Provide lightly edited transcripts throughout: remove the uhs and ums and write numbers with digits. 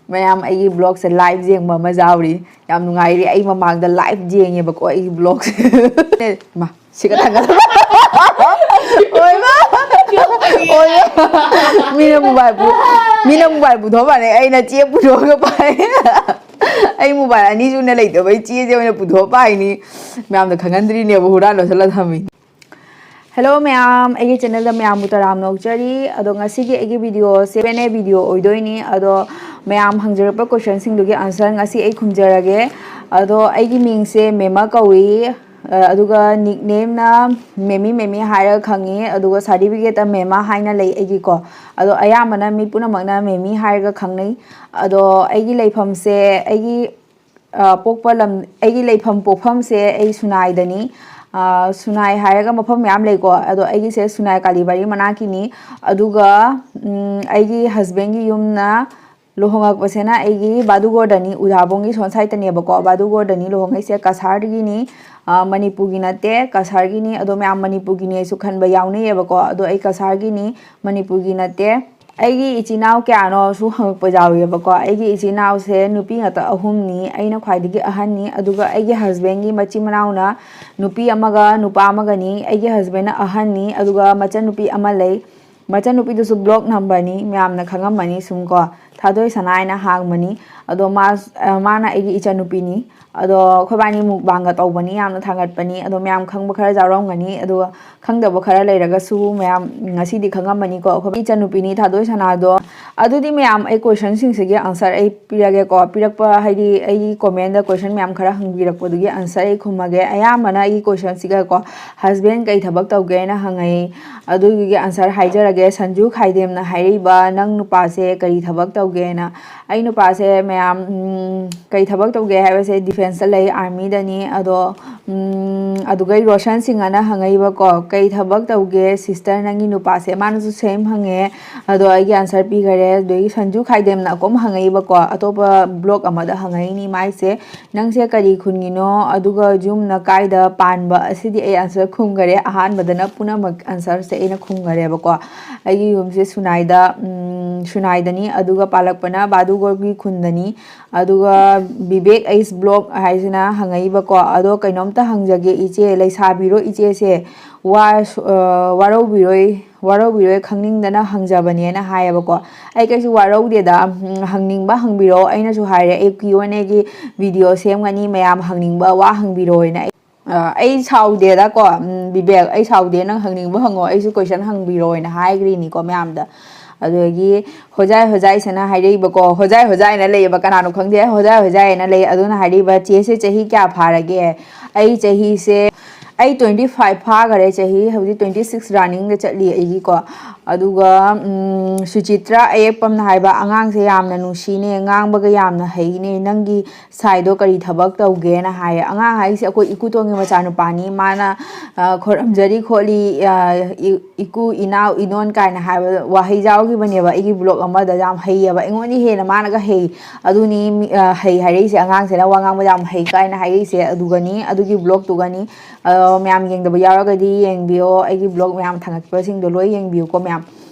ꯃꯌꯥꯝ ꯑꯩꯒꯤ ꯕ꯭ꯂꯣꯒꯁꯦ ꯂꯥꯏꯚ ꯌꯦꯡꯕ ꯑꯃ ꯌꯥꯎꯔꯤ ꯌꯥꯝ ꯅꯨꯡꯉꯥꯏꯔꯤ ꯑꯩ ꯃꯃꯥꯡꯗ ꯂꯥꯏꯚ ꯌꯦꯡꯉꯦꯕꯀꯣ ꯑꯩꯒꯤ ꯕ꯭ꯂꯣꯒꯁꯦ ꯃꯥ ꯁꯤꯒ ꯊꯥꯡꯒꯠ ꯃꯤꯅ ꯃꯣꯕꯥꯏꯜ ꯄꯨꯊꯣꯛꯄꯅꯦ ꯑꯩꯅ ꯆꯦ ꯄꯨꯊꯣꯛꯑꯒ ꯄꯥꯏ ꯑꯩ ꯃꯣꯕꯥꯏꯜ ꯑꯅꯤ ꯁꯨꯅ ꯂꯩꯇꯕꯩ ꯆꯦꯁꯦ ꯑꯣꯏꯅ ꯄꯨꯊꯣꯛꯑ ꯄꯥꯏꯅꯤ ꯃꯌꯥꯝꯅ ꯈꯪꯍꯟꯗ꯭ꯔꯤꯅꯦꯕ ꯍꯨꯔꯥꯟ ꯂꯧꯁꯜꯂ ꯊꯝꯃꯤ ꯍꯦꯜꯂꯣ ꯃꯌꯥꯝ ꯑꯩꯒꯤ ꯆꯦꯅꯦꯜꯗ ꯃꯌꯥꯝꯕꯨ ꯇꯔꯥꯝꯅ ꯑꯣꯛꯆꯔꯤ ꯑꯗꯣ ꯉꯁꯤꯒꯤ ꯑꯩꯒꯤ ꯚꯤꯗꯤꯑꯣꯁꯦ Q&A ꯚꯤꯗꯤꯑꯣ ꯑꯣꯏꯗꯣꯏꯅꯤ ꯑꯗꯣ ꯃꯌꯥꯝ ꯍꯪꯖꯔꯛꯄ ꯀꯣꯏꯁꯟꯁꯤꯡꯗꯨꯒꯤ ꯑꯟꯁꯔ ꯉꯁꯤ ꯑꯩ ꯈꯨꯝꯖꯔꯒꯦ ꯑꯗꯣ ꯑꯩꯒꯤ ꯃꯤꯡꯁꯦ ꯃꯦꯃꯥ ꯀꯧꯏ ꯑꯗꯨꯒ ꯅꯤꯛꯅꯦꯝꯅ ꯃꯦꯃꯤ ꯍꯥꯏꯔꯒ ꯈꯪꯉꯤ ꯑꯗꯨꯒ ꯁꯥꯔꯇꯤꯐꯤꯀꯦꯠꯇ ꯃꯦꯃꯥ ꯍꯥꯏꯅ ꯂꯩ ꯑꯩꯒꯤꯀꯣ ꯑꯗꯣ ꯑꯌꯥꯝꯕꯅ ꯃꯤ ꯄꯨꯝꯅꯃꯛꯅ ꯃꯦꯃꯤ ꯍꯥꯏꯔꯒ ꯈꯪꯅꯩ ꯑꯗꯣ ꯑꯩꯒꯤ ꯂꯩꯐꯝꯁꯦ ꯑꯩꯒꯤ ꯂꯩꯐꯝ ꯄꯣꯛꯐꯝꯁꯦ ꯑꯩ ꯁꯨꯅꯥꯏꯗꯅꯤ ꯁꯨꯅꯥꯏ ꯍꯥꯏꯔꯒ ꯃꯐꯝ ꯃꯌꯥꯝ ꯂꯩꯀꯣ ꯑꯗꯣ ꯑꯩꯒꯤꯁꯦ ꯁꯨꯅꯥꯏ ꯀꯥꯂꯤꯕꯥꯔꯤ ꯃꯅꯥꯛꯀꯤꯅꯤ ꯑꯗꯨꯒ ꯑꯩꯒꯤ ꯍꯁꯕꯦꯟꯒꯤ ꯌꯨꯝꯅ ꯂꯨꯍꯣꯡꯉꯛꯄꯁꯤꯅ ꯑꯩꯒꯤ ꯕꯥꯗꯨꯒꯣꯔꯗꯅꯤ ꯎꯗꯥꯕꯣꯡꯒꯤ ꯁꯣꯟ ꯁꯥꯏꯠꯇꯅꯦꯕꯀꯣ ꯕꯥꯗꯨꯒꯣꯔꯗꯅꯤ ꯂꯨꯍꯣꯡꯉꯩꯁꯦ ꯀꯁꯥꯔꯗꯒꯤꯅꯤ ꯃꯅꯤꯄꯨꯔꯒꯤ ꯅꯠꯇꯦ ꯀꯁꯥꯔꯒꯤꯅꯤ ꯑꯗꯣ ꯃꯌꯥꯝ ꯃꯅꯤꯄꯨꯔꯒꯤꯅꯦꯁꯨ ꯈꯟꯕ ꯌꯥꯎꯅꯩꯌꯦꯕꯀോ ꯑꯗꯣ ꯑꯩ ꯀꯁꯥꯔꯒꯤꯅꯤ ꯃꯅꯤꯄꯨꯔꯒꯤ ꯅꯠꯇꯦ ꯑꯩꯒꯤ ꯏꯆꯤꯜ ꯏꯅꯥꯎ ꯀꯌꯥꯅꯣꯁꯨ ꯍꯪꯉꯛꯄ ꯌꯥꯎꯋꯦꯕꯀꯣ ꯑꯩꯒꯤ ꯏꯆꯤꯜ ꯏꯅꯥꯎꯁꯦ ꯅꯨꯄꯤ ꯉꯥꯛꯇ ꯑꯍꯨꯝꯅꯤ ꯑꯩꯅ ꯈ꯭ꯋꯥꯏꯗꯒꯤ ꯑꯍꯟꯅꯤ ꯑꯗꯨꯒ ꯑꯩꯒꯤ ꯍꯁꯕꯦꯟꯒꯤ ꯃꯆꯤꯟ ꯃꯅꯥꯎꯅ ꯅꯨꯄꯤ ꯑꯃꯒ ꯅꯨꯄꯥ ꯑꯃꯒꯅꯤ ꯑꯩꯒꯤ ꯍꯁꯕꯦꯟꯅ ꯑꯍꯟꯅꯤ ꯑꯗꯨꯒ ꯃꯆꯟꯅꯨꯄꯤ ꯑꯃ ꯂꯩ ꯃꯆꯟꯅꯨꯄꯤꯗꯨꯁꯨ ꯕ꯭ꯂꯣꯛ ꯅꯝꯕꯔꯅꯤ ꯃꯌꯥꯝꯅ ꯈꯪꯉꯝꯃꯅꯤ ꯁꯨꯝ ꯀꯣ ꯊꯥꯗꯣꯏ ꯁꯅꯥ ꯍꯥꯏꯅ ꯍꯥꯡꯕꯅꯤ ꯑꯗꯣ ꯃꯥꯅ ꯑꯩꯒꯤ ꯏꯆꯟꯅꯨꯄꯤꯅꯤ ꯑꯗꯣ ꯑꯩꯈꯣꯏꯕꯥꯅꯤ ꯃꯨꯛꯕꯥꯡꯒ ꯇꯧꯕꯅꯤ ꯌꯥꯝꯅ ꯊꯥꯒꯠꯄꯅꯤ ꯑꯗꯣ ꯃꯌꯥꯝ ꯈꯪꯕ ꯈꯔ ꯌꯥꯎꯔꯝꯒꯅꯤ ꯑꯗꯨꯒ ꯈꯪꯗꯕ ꯈꯔ ꯂꯩꯔꯒꯁꯨ ꯃꯌꯥꯝ ꯉꯁꯤꯗꯤ ꯈꯪꯉꯝꯃꯅꯤꯀꯣ ꯑꯩꯈꯣꯏ ꯏꯆꯟꯅꯨꯄꯤꯅꯤ ꯊꯥꯗꯣꯏ ꯁꯅꯥꯗꯣ ꯑꯗꯨꯗꯤ ꯃꯌꯥꯝ ꯑꯩ ꯀꯣꯏꯁꯟꯁꯤꯡꯁꯤꯒꯤ ꯑꯟꯁꯔ ꯑꯩ ꯄꯤꯔꯒꯦꯀꯣ ꯄꯤꯔꯛꯄ ꯍꯥꯏꯗꯤ ꯑꯩꯒꯤ ꯀꯣꯃꯦꯟꯗ ꯀꯣꯏꯁꯟ ꯃꯌꯥꯝ ꯈꯔ ꯍꯪꯕꯤꯔꯛꯄꯗꯨꯒꯤ ꯑꯟꯁꯔ ꯑꯩ ꯈꯨꯝꯃꯒꯦ ꯑꯌꯥꯝꯕꯅ ꯑꯩꯒꯤ ꯀꯣꯏꯁꯟꯁꯤꯒꯀꯣ ꯍꯁꯕꯦꯟ ꯀꯩ ꯊꯕꯛ ꯇꯧꯒꯦꯅ ꯍꯪꯉꯛꯏ ꯑꯗꯨꯒꯤ ꯑꯟꯁꯔ ꯍꯥꯏꯖꯔꯒꯦ ꯁꯟꯖꯨ ꯈꯥꯏꯗꯦꯝꯅ ꯍꯥꯏꯔꯛꯏꯕ ꯅꯪ ꯅꯨꯄꯥꯁꯦ ꯀꯔꯤ ꯊꯕꯛ ꯇꯧꯒꯦꯅ ꯑꯩ ꯅꯨꯄꯥꯁꯦ ꯃꯌꯥꯝ ꯀꯩ ꯊꯕꯛ ꯇꯧꯒꯦ ꯍꯥꯏꯕꯁꯦ ꯗꯤꯐꯦꯟꯁꯇ ꯂꯩ ꯑꯥꯔꯃꯤꯗꯅꯤ ꯑꯗꯣ ꯑꯗꯨꯒ ꯔꯣꯁꯟ ꯁꯤꯡꯍꯅ ꯍꯪꯉꯛꯏꯕꯀꯣ ꯀꯩ ꯊꯕꯛ ꯇꯧꯒꯦ ꯁꯤꯁꯇꯔ ꯅꯪꯒꯤ ꯅꯨꯄꯥꯁꯦ ꯃꯥꯅꯁꯨ ꯁꯦꯝ ꯍꯪꯉꯦ ꯑꯗꯣ ꯑꯩꯒꯤ ꯑꯟꯁꯔ ꯄꯤꯈꯔꯦ ꯑꯗꯨꯗꯒꯤ ꯁꯟꯖꯨ ꯈꯥꯏꯗꯦꯝꯅ ꯑꯀꯣꯝ ꯍꯪꯉꯛꯏꯕꯀꯣ ꯑꯇꯣꯞꯄ ꯕ꯭ꯂꯣꯛ ꯑꯃꯗ ꯍꯪꯉꯛꯏꯅꯤ ꯃꯥꯏꯁꯦ ꯅꯪꯁꯦ ꯀꯔꯤ ꯈꯨꯟꯒꯤꯅꯣ ꯑꯗꯨꯒ ꯌꯨꯝꯅ ꯀꯥꯏꯗ ꯄꯥꯟꯕ ꯑꯁꯤꯗꯤ ꯑꯩ ꯑꯟꯁꯔ ꯈꯨꯝꯈꯔꯦ ꯑꯍꯥꯟꯕꯗꯅ ꯄꯨꯝꯅꯃꯛ ꯑꯟꯁꯔꯁꯦ ꯑꯩꯅ ꯈꯨꯝꯈꯔꯦꯕꯀꯣ ꯑꯩꯒꯤ ꯌꯨꯝꯁꯦ ꯁꯨꯅꯥꯏꯗꯅꯤ ꯑꯗꯨꯒ ꯄꯥꯜꯂꯛꯄꯅ ꯕꯥꯗꯨꯒꯣꯔꯒꯤ ꯈꯨꯟꯗꯅꯤ ꯑꯗꯨꯒ ꯕꯤꯕꯦꯛ ꯑꯩꯁ ꯕ꯭ꯂꯣꯛ ꯍꯥꯏꯁꯤꯅ ꯍꯪꯉꯛꯏꯕꯀꯣ ꯑꯗꯣ ꯀꯩꯅꯣꯝꯇ ꯍꯪꯖꯒꯦ ꯏꯆꯦ ꯂꯩꯁꯥꯕꯤꯔꯣ ꯏꯆꯦꯁꯦ ꯋꯥꯔꯧꯕꯤꯔꯣꯏ ꯈꯪꯅꯤꯡꯗꯅ ꯍꯪꯖꯕꯅꯦꯅ ꯍꯥꯏꯌꯦꯕꯀꯣ ꯑꯩꯀꯩꯁꯨ ꯋꯥꯔꯧꯗꯦꯗ ꯍꯪꯅꯤꯡꯕ ꯍꯪꯕꯤꯔꯛꯑꯣ ꯑꯩꯅꯁꯨ ꯍꯥꯏꯔꯦ ꯑꯩ Q&Aꯒꯤ ꯚꯤꯗꯤꯑꯣ ꯁꯦꯝꯒꯅꯤ ꯃꯌꯥꯝ ꯍꯪꯅꯤꯡꯕ ꯋꯥ ꯍꯪꯕꯤꯔꯣꯏꯅ ꯑꯩ ꯁꯥꯎꯗꯦꯗꯀꯣ ꯕꯤꯕꯦꯛ ꯑꯩ ꯁꯥꯎꯗꯦ ꯅꯪ ꯍꯪꯅꯤꯡꯕ ꯍꯪꯉꯣ ꯑꯩꯁꯨ ꯀꯣꯏꯁꯟ ꯍꯪꯕꯤꯔꯣꯏꯅ ꯍꯥꯏꯈ꯭ꯔꯤꯅꯤꯀꯣ ꯃꯌꯥꯝꯗ ꯑꯗꯒꯤ ꯍꯣꯖꯥꯏꯁꯤꯅ ꯍꯥꯏꯔꯛꯏꯕꯀꯣ ꯍꯣꯖꯥꯏꯅ ꯂꯩꯌꯦꯕ ꯀꯅꯥꯅꯣ ꯈꯪꯗꯦ ꯍꯣꯖꯥꯏꯅ ꯂꯩ ꯑꯗꯨꯅ ꯍꯥꯏꯔꯛꯏꯕ ꯆꯦꯁꯦ ꯆꯍꯤ ꯀꯌꯥ ꯐꯥꯔꯒꯦ ꯑꯩ ꯆꯍꯤꯁꯦ ꯑꯩ 25 ꯐꯥꯈꯔꯦ ꯆꯍꯤ ꯍꯧꯖꯤꯛ 26 ꯔꯥꯅꯤꯡꯗ ꯆꯠꯂꯤ ꯑꯩꯒꯤꯀꯣ ꯑꯗꯨꯒ ꯁꯨꯆꯤꯇ꯭ꯔꯥ ꯑꯌꯦꯛꯄꯝꯅ ꯍꯥꯏꯕ ꯑꯉꯥꯡꯁꯦ ꯌꯥꯝꯅ ꯅꯨꯡꯁꯤꯅꯦ ꯉꯥꯡꯕꯒ ꯌꯥꯝꯅ ꯍꯩꯅꯦ ꯅꯪꯒꯤ ꯁꯥꯏꯗꯣ ꯀꯔꯤ ꯊꯕꯛ ꯇꯧꯒꯦꯅ ꯍꯥꯏꯌꯦ ꯑꯉꯥꯡ ꯍꯥꯏꯁꯦ ꯑꯩꯈꯣꯏ ꯏꯀꯨꯇꯣꯟꯒꯤ ꯃꯆꯥꯅꯨꯄꯥꯅꯤ ꯃꯥꯅ ꯈꯣꯔꯝꯖꯔꯤ ꯈꯣꯠꯂꯤ ꯏꯀꯨ ꯏꯅꯥꯎ ꯏꯅꯣꯟ ꯀꯥꯏꯅ ꯍꯥꯏꯕ ꯋꯥꯍꯩ ꯌꯥꯎꯈꯤꯕꯅꯦꯕ ꯑꯩꯒꯤ ꯕ꯭ꯂꯣꯛ ꯑꯃꯗ ꯌꯥꯝ ꯍꯩꯌꯦꯕ ꯑꯩꯉꯣꯟꯗ ꯍꯦꯟꯅ ꯃꯥꯅꯒ ꯍꯩ ꯑꯗꯨꯅꯤ ꯍꯩ ꯍꯥꯏꯔꯛꯏꯁꯦ ꯑꯉꯥꯡꯁꯤꯅ ꯋꯥ ꯉꯥꯡꯕ ꯌꯥꯝ ꯍꯩ ꯀꯥꯏꯅ ꯍꯥꯏꯔꯛꯏꯁꯦ ꯑꯗꯨꯒꯤ ꯕ꯭ꯂꯣꯛꯇꯨꯒꯅꯤ ꯃꯌꯥꯝ ꯌꯦꯡꯗꯕ ꯌꯥꯎꯔꯒꯗꯤ ꯌꯦꯡꯕꯤꯌꯣ ꯑꯩꯒꯤ ꯕ꯭ꯂꯣꯛ ꯃꯌꯥꯝ ꯊꯥꯒꯠꯄꯁꯤꯡꯗꯣ ꯂꯣꯏ ꯌꯦꯡꯕꯤꯌꯨꯀꯣ ꯃꯌꯥꯝ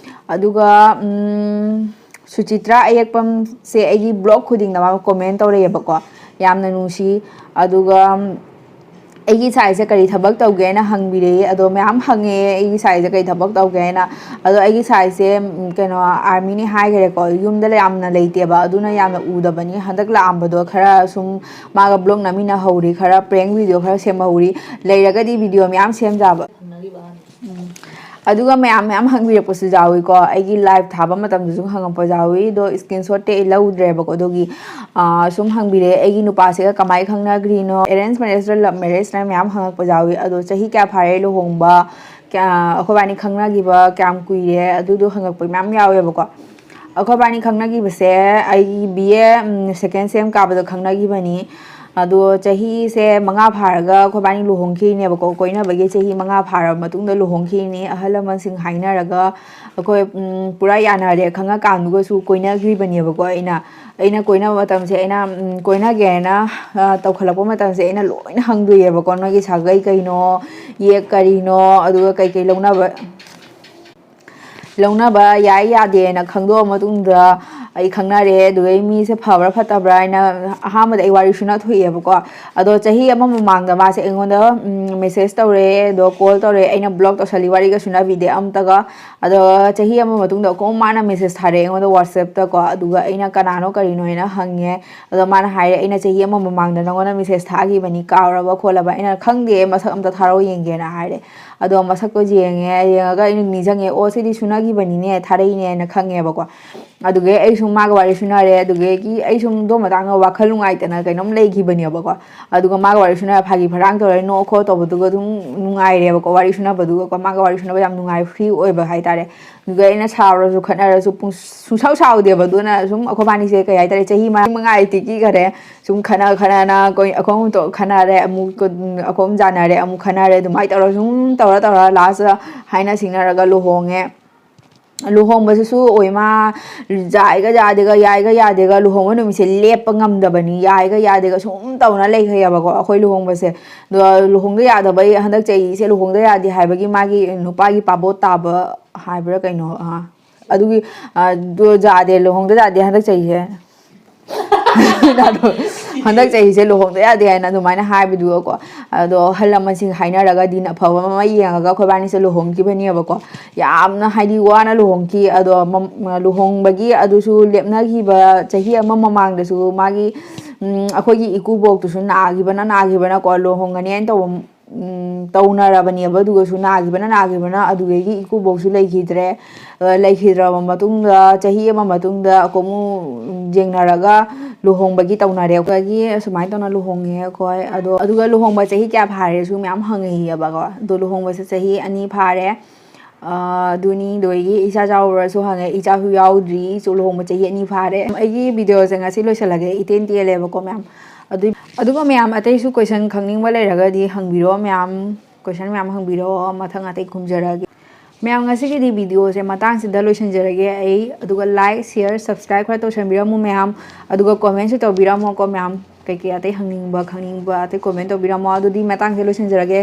ꯑꯗꯨꯒ ꯁꯨꯆꯤꯇ꯭ꯔꯥ ꯑꯌꯦꯛꯄꯝꯁꯦ ꯑꯩꯒꯤ ꯕ꯭ꯂꯣꯛ ꯈꯨꯗꯤꯡꯗ ꯃꯥ ꯀꯣꯃꯦꯟ ꯇꯧꯔꯛꯑꯦꯕꯀꯣ ꯌꯥꯝꯅ ꯅꯨꯡꯁꯤ ꯑꯗꯨꯒ ꯑꯩꯒꯤ ꯁꯥꯏꯁꯦ ꯀꯔꯤ ꯊꯕꯛ ꯇꯧꯒꯦꯅ ꯍꯪꯕꯤꯔꯛꯏ ꯑꯗꯣ ꯃꯌꯥꯝ ꯍꯪꯉꯦ ꯑꯩꯒꯤ ꯁꯥꯏꯁꯦ ꯀꯔꯤ ꯊꯕꯛ ꯇꯧꯒꯦꯅ ꯑꯗꯣ ꯑꯩꯒꯤ ꯁꯥꯏꯁꯦ ꯀꯩꯅꯣ ꯑꯥꯔꯃꯤꯅꯤ ꯍꯥꯏꯈꯔꯦꯀꯣ ꯌꯨꯝꯗ ꯌꯥꯝꯅ ꯂꯩꯇꯦꯕ ꯑꯗꯨꯅ ꯌꯥꯝꯅ ꯎꯗꯕꯅꯤ ꯍꯟꯗꯛ ꯂꯥꯛꯑꯝꯕꯗꯣ ꯈꯔ ꯁꯨꯝ ꯃꯥꯒ ꯕ꯭ꯂꯣꯛ ꯅꯝꯃꯤꯟꯅꯍꯧꯔꯤ ꯈꯔ ꯄ꯭ꯔꯦꯡ ꯚꯤꯗꯤꯑꯣ ꯈꯔ ꯁꯦꯝꯍꯧꯔꯤ ꯂꯩꯔꯒꯗꯤ ꯚꯤꯗꯤꯑꯣ ꯃꯌꯥꯝ ꯁꯦꯝꯖꯕ ꯑꯗꯨꯒ ꯃꯌꯥꯝ ꯍꯪꯕꯤꯔꯛꯄꯁꯨ ꯌꯥꯎꯏꯀꯣ ꯑꯩꯒꯤ ꯂꯥꯏꯚ ꯊꯥꯕ ꯃꯇꯝꯗꯁꯨ ꯍꯪꯉꯛꯄ ꯌꯥꯎꯏ ꯑꯗꯣ ꯁ꯭ꯀ꯭ꯔꯤꯟ ꯁꯣꯠꯇꯤ ꯑꯩ ꯂꯧꯗ꯭ꯔꯦꯕꯀꯣ ꯑꯗꯨꯒꯤ ꯁꯨꯝ ꯍꯪꯕꯤꯔꯛꯑꯦ ꯑꯩꯒꯤ ꯅꯨꯄꯥꯁꯤꯒ ꯀꯃꯥꯏꯅ ꯈꯪꯅꯈ꯭ꯔꯤꯅꯣ ꯑꯦꯔꯦꯟꯖ ꯃꯦꯔꯦꯖꯔ ꯂꯞ ꯃꯦꯔꯦꯖꯅ ꯃꯌꯥꯝ ꯍꯪꯉꯛꯄ ꯌꯥꯎꯏ ꯑꯗꯣ ꯆꯍꯤ ꯀꯌꯥ ꯐꯥꯔꯦ ꯂꯨꯍꯣꯡꯕ ꯑꯩꯈꯣꯏꯕꯥꯅꯤ ꯈꯪꯅꯈꯤꯕ ꯀꯌꯥꯝ ꯀꯨꯏꯔꯦ ꯑꯗꯨꯗꯣ ꯍꯪꯉꯛꯄ ꯃꯌꯥꯝ ꯌꯥꯎꯋꯦꯕꯀꯣ ꯑꯩꯈꯣꯏꯕꯥꯅꯤ ꯈꯪꯅꯈꯤꯕꯁꯦ ꯑꯩꯒꯤ BA ꯁꯦꯀꯦꯟ ꯁꯦꯝ ꯀꯥꯕꯗ ꯈꯪꯅꯈꯤꯕꯅꯤ ꯑꯗꯣ ꯆꯍꯤꯁꯦ 5 ꯐꯥꯔꯒ ꯑꯩꯈꯣꯏꯕꯥꯅꯤ ꯂꯨꯍꯣꯡꯈꯤꯅꯦꯕꯀꯣ ꯀꯣꯏꯅꯕꯒꯤ ꯆꯍꯤ 5 ꯐꯥꯔꯕ ꯃꯇꯨꯡꯗ ꯂꯨꯍꯣꯡꯈꯤꯅꯤ ꯑꯍꯜ ꯂꯃꯟꯁꯤꯡ ꯍꯥꯏꯅꯔꯒ ꯑꯩꯈꯣꯏ ꯄꯨꯔꯥ ꯌꯥꯅꯔꯦ ꯈꯪꯉꯀꯥꯟꯗꯨꯒꯁꯨ ꯀꯣꯏꯅꯈ꯭ꯔꯤꯕꯅꯦꯕꯀꯣ ꯑꯩꯅ ꯀꯣꯏꯅꯕ ꯃꯇꯝꯁꯦ ꯑꯩꯅ ꯀꯣꯏꯅꯒꯦꯅ ꯇꯧꯈꯠꯂꯛꯄ ꯃꯇꯝꯁꯦ ꯑꯩꯅ ꯂꯣꯏꯅ ꯍꯪꯗꯣꯏꯑꯦꯕꯀꯣ ꯅꯣꯏꯒꯤ ꯁꯥꯒꯩ ꯀꯩꯅꯣ ꯌꯦꯛ ꯀꯔꯤꯅꯣ ꯑꯗꯨꯒ ꯀꯩꯀꯩ ꯂꯧꯅꯕ ꯂꯧꯅꯕ ꯌꯥꯏ ꯌꯥꯗꯦꯅ ꯈꯪꯗꯣꯛꯑ ꯃꯇꯨꯡꯗ ꯑꯩ ꯈꯪꯅꯔꯦ ꯑꯗꯨꯒ ꯑꯩ ꯃꯤꯁꯦ ꯐꯕ꯭ꯔꯥ ꯐꯠꯇꯕ꯭ꯔꯥ ꯍꯥꯏꯅ ꯑꯍꯥꯟꯕꯗ ꯑꯩ ꯋꯥꯔꯤ ꯁꯨꯅ ꯊꯣꯛꯑꯦꯕꯀꯣ ꯑꯗꯣ ꯆꯍꯤ ꯑꯃ ꯃꯃꯥꯡꯗ ꯃꯥꯁꯦ ꯑꯩꯉꯣꯟꯗ ꯃꯦꯁꯦꯖ ꯇꯧꯔꯛꯑꯦ ꯑꯗꯣ ꯀꯣꯜ ꯇꯧꯔꯛꯑꯦ ꯑꯩꯅ ꯕ꯭ꯂꯣꯛ ꯇꯧꯁꯜꯂꯤ ꯋꯥꯔꯤꯒ ꯁꯨꯅꯕꯤꯗꯦ ꯑꯝꯇꯒ ꯑꯗꯣ ꯆꯍꯤ ꯑꯃ ꯃꯇꯨꯡꯗ ꯑꯃꯨꯛ ꯃꯥꯅ ꯃꯦꯁꯦꯖ ꯊꯥꯔꯛꯑꯦ ꯑꯩꯉꯣꯟꯗ ꯋꯥꯆꯦꯞꯇꯀꯣ ꯑꯗꯨꯒ ꯑꯩꯅ ꯀꯅꯥꯅꯣ ꯀꯔꯤꯅꯣ ꯍꯥꯏꯅ ꯍꯪꯉꯦ ꯑꯗꯣ ꯃꯥꯅ ꯍꯥꯏꯔꯦ ꯑꯩꯅ ꯆꯍꯤ ꯑꯃ ꯃꯃꯥꯡꯗ ꯅꯪꯉꯣꯟꯗ ꯃꯦꯁꯦꯖ ꯊꯥꯈꯤꯕꯅꯤ ꯀꯥꯎꯔꯕ ꯈꯣꯠꯂꯕ ꯑꯩꯅ ꯈꯪꯗꯦ ꯃꯁꯛ ꯑꯝꯇ ꯊꯥꯔꯛꯑꯣ ꯌꯦꯡꯒꯦꯅ ꯍꯥꯏꯔꯦ ꯑꯗꯣ ꯃꯁꯛꯇꯣ ꯌꯦꯡꯉꯒ ꯑꯩꯅ ꯅꯤꯡꯁꯤꯡꯉꯦ ꯑꯣ ꯁꯤꯗꯤ ꯁꯨꯅꯈꯤꯕꯅꯤꯅꯦ ꯊꯥꯔꯛꯏꯅꯦꯅ ꯈꯪꯉꯦꯕꯀꯣ ꯑꯗꯨꯒꯤ ꯑꯩ ꯁꯨꯝ ꯃꯥꯒ ꯋꯥꯔꯤ ꯁꯨꯅꯔꯦ ꯑꯗꯨꯗꯒꯤ ꯑꯩ ꯁꯨꯝ ꯑꯗꯨ ꯃꯇꯥꯡꯗ ꯋꯥꯈꯜ ꯅꯨꯡꯉꯥꯏꯇꯅ ꯀꯩꯅꯣꯝ ꯂꯩꯈꯤꯕꯅꯦꯕꯀꯣ ꯑꯗꯨꯒ ꯃꯥꯒ ꯋꯥꯔꯤ ꯁꯨꯅꯔ ꯐꯥꯒꯤ ꯐꯔꯥꯡ ꯇꯧꯔꯦ ꯅꯣꯛ ꯈꯣꯠ ꯇꯧꯕꯗꯨꯒ ꯑꯗꯨꯝ ꯅꯨꯡꯉꯥꯏꯔꯦꯕꯀꯣ ꯋꯥꯔꯤ ꯁꯨꯅꯕꯗꯨꯒꯀꯣ ꯃꯥꯒ ꯋꯥꯔꯤ ꯁꯨꯅꯕ ꯌꯥꯝ ꯅꯨꯡꯉꯥꯏ ꯐ꯭ꯔꯤ ꯑꯣꯏꯕ ꯍꯥꯏꯇꯥꯔꯦ ꯑꯗꯨꯒ ꯑꯩꯅ ꯁꯥꯎꯔꯁꯨ ꯈꯠꯅꯔꯁꯨ ꯁꯨꯡꯁꯥꯎ ꯁꯥꯎꯗꯦꯕ ꯑꯗꯨꯅ ꯁꯨꯝ ꯑꯩꯈꯣꯏꯕꯥꯅꯤꯁꯦ ꯀꯩ ꯍꯥꯏꯇꯥꯔꯦ ꯆꯍꯤ ꯃꯉꯥ ꯇꯤꯛꯈꯤꯈꯔꯦ ꯁꯨꯝ ꯈꯠꯅ ꯑꯩꯈꯣꯏ ꯈꯟꯅꯔꯦ ꯑꯃꯨꯛ ꯑꯩꯈꯣꯏ ꯖꯥꯟꯅꯔꯦ ꯑꯃꯨꯛ ꯈꯟꯅꯔꯦ ꯑꯗꯨꯃꯥꯏꯅ ꯇꯧꯔ ꯁꯨꯝ ꯇꯧꯔ ꯂꯥꯁꯇ ꯍꯥꯏꯅ ꯁꯤꯡꯅꯔꯒ ꯂꯨꯍꯣꯡꯉꯦ ꯂꯨꯍꯣꯡꯕꯁꯤꯁꯨ ꯑꯣꯏ ꯃꯥ ꯌꯥꯏꯒ ꯌꯥꯗꯦꯒ ꯌꯥꯏꯒ ꯌꯥꯗꯦꯒ ꯂꯨꯍꯣꯡꯕ ꯅꯨꯃꯤꯠꯁꯦ ꯂꯦꯞꯄ ꯉꯝꯗꯕꯅꯤ ꯌꯥꯏꯒ ꯌꯥꯗꯦꯒ ꯁꯨꯝ ꯇꯧꯅ ꯂꯩꯈ꯭ꯔꯦꯕꯀꯣ ꯑꯩꯈꯣꯏ ꯂꯨꯍꯣꯡꯕꯁꯦ ꯑꯗꯣ ꯂꯨꯍꯣꯡꯗ ꯌꯥꯗꯕꯩ ꯍꯟꯗꯛ ꯆꯍꯤꯁꯦ ꯂꯨꯍꯣꯡꯗ ꯌꯥꯗꯦ ꯍꯥꯏꯕꯒꯤ ꯃꯥꯒꯤ ꯅꯨꯄꯥꯒꯤ ꯄꯥꯕꯣꯠ ꯇꯥꯕ ꯍꯥꯏꯕ꯭ꯔꯥ ꯀꯩꯅꯣ ꯑꯗꯨꯒꯤ ꯌꯥꯗꯦ ꯂꯨꯍꯣꯡꯗ ꯌꯥꯗꯦ ꯍꯟꯗꯛ ꯆꯍꯤꯁꯦ ꯍꯟꯗꯛ ꯆꯍꯤꯁꯦ ꯂꯨꯍꯣꯡꯗ ꯌꯥꯗꯦ ꯍꯥꯏꯅ ꯑꯗꯨꯃꯥꯏꯅ ꯍꯥꯏꯕꯗꯨꯒꯀꯣ ꯑꯗꯣ ꯑꯍꯜ ꯂꯃꯟꯁꯤꯡ ꯍꯥꯏꯅꯔꯒ ꯗꯤꯟ ꯑꯐꯕ ꯑꯃ ꯌꯦꯡꯉꯒ ꯑꯩꯈꯣꯏꯕꯥꯅꯤꯁꯦ ꯂꯨꯍꯣꯡꯈꯤꯕꯅꯦꯕꯀꯣ ꯌꯥꯝꯅ ꯍꯥꯏꯗꯤ ꯋꯥꯅ ꯂꯨꯍꯣꯡꯈꯤ ꯑꯗꯣ ꯂꯨꯍꯣꯡꯕꯒꯤ ꯑꯗꯨꯁꯨ ꯂꯦꯞꯅꯈꯤꯕ ꯆꯍꯤ ꯑꯃ ꯃꯃꯥꯡꯗꯁꯨ ꯃꯥꯒꯤ ꯑꯩꯈꯣꯏꯒꯤ ꯏꯀꯨꯕꯣꯛꯇꯨꯁꯨ ꯅꯥꯈꯤꯕꯅꯀꯣ ꯂꯨꯍꯣꯡꯒꯅꯦꯅ ꯇꯧꯅꯔꯕꯅꯦꯕ ꯑꯗꯨꯒꯁꯨ ꯅꯥꯈꯤꯕꯅ ꯑꯗꯨꯗꯒꯤ ꯏꯀꯨꯕꯣꯛꯁꯨ ꯂꯩꯈꯤꯗ꯭ꯔꯕ ꯃꯇꯨꯡꯗ ꯆꯍꯤ ꯑꯃ ꯃꯇꯨꯡꯗ ꯑꯃꯨꯛ ꯌꯦꯡꯅꯔꯒ ꯂꯨꯍꯣꯡꯕꯒꯤ ꯇꯧꯅꯔꯦ ꯑꯩꯈꯣꯏꯒꯤ ꯑꯁꯨꯃꯥꯏꯅ ꯇꯧꯅ ꯂꯨꯍꯣꯡꯉꯦ ꯑꯩꯈꯣꯏ ꯑꯗꯨꯒ ꯂꯨꯍꯣꯡꯕ ꯆꯍꯤ ꯀꯌꯥ ꯐꯥꯔꯦꯁꯨ ꯃꯌꯥꯝ ꯍꯪꯉꯤꯑꯕꯀꯣ ꯑꯗꯣ ꯂꯨꯍꯣꯡꯕꯁꯦ ꯆꯍꯤ 2 ꯐꯥꯔꯦ ꯑꯗꯨꯅꯤ ꯑꯗꯨꯗꯒꯤ ꯏꯆꯥ ꯆꯥꯎꯔꯁꯨ ꯍꯪꯉꯦ ꯏꯆꯥꯁꯨ ꯌꯥꯎꯗ꯭ꯔꯤ ꯂꯨꯍꯣꯡꯕ ꯆꯍꯤ 2 ꯐꯥꯔꯦ ꯑꯩꯒꯤ ꯚꯤꯗꯤꯑꯣꯁꯦ ꯉꯁꯤ ꯂꯣꯏꯁꯤꯜꯂꯒꯦ ꯏꯇꯦꯟ ꯇꯦꯜꯂꯦꯕꯀꯣ ꯃꯌꯥꯝ ꯑꯗꯨꯒ ꯃꯌꯥꯝ ꯑꯇꯩꯁꯨ ꯀꯣꯏꯁꯟ ꯈꯪꯅꯤꯡꯕ ꯂꯩꯔꯒꯗꯤ ꯍꯪꯕꯤꯔꯣ ꯃꯌꯥꯝ ꯀꯣꯏꯁꯟ ꯃꯌꯥꯝ ꯍꯪꯕꯤꯔꯛꯑꯣ ꯃꯊꯪ ꯑꯇꯩ ꯈꯨꯝꯖꯔꯒꯦ ꯃꯌꯥꯝ ꯉꯁꯤꯒꯤꯗꯤ ꯚꯤꯗꯤꯑꯣꯁꯦ ꯃꯇꯥꯡꯁꯤꯗ ꯂꯣꯏꯁꯤꯟꯖꯔꯒꯦ ꯑꯩ ꯑꯗꯨꯒ ꯂꯥꯏꯛ ꯁꯤꯌꯔ ꯁꯕꯁꯀ꯭ꯔꯥꯏꯕ ꯈꯔ ꯇꯧꯁꯟꯕꯤꯔꯝꯃꯨ ꯃꯌꯥꯝ ꯑꯗꯨꯒ ꯀꯣꯃꯦꯟꯁꯨ ꯇꯧꯕꯤꯔꯝꯃꯣꯀꯣ ꯃꯌꯥꯝ ꯀꯩꯀꯩ ꯑꯇꯩ ꯍꯪꯅꯤꯡꯕ ꯈꯪꯅꯤꯡꯕ ꯑꯇꯩ ꯀꯣꯃꯦꯟ ꯇꯧꯕꯤꯔꯝꯃꯣ ꯑꯗꯨꯗꯤ ꯃꯇꯥꯡꯁꯦ ꯂꯣꯏꯁꯤꯟꯖꯔꯒꯦ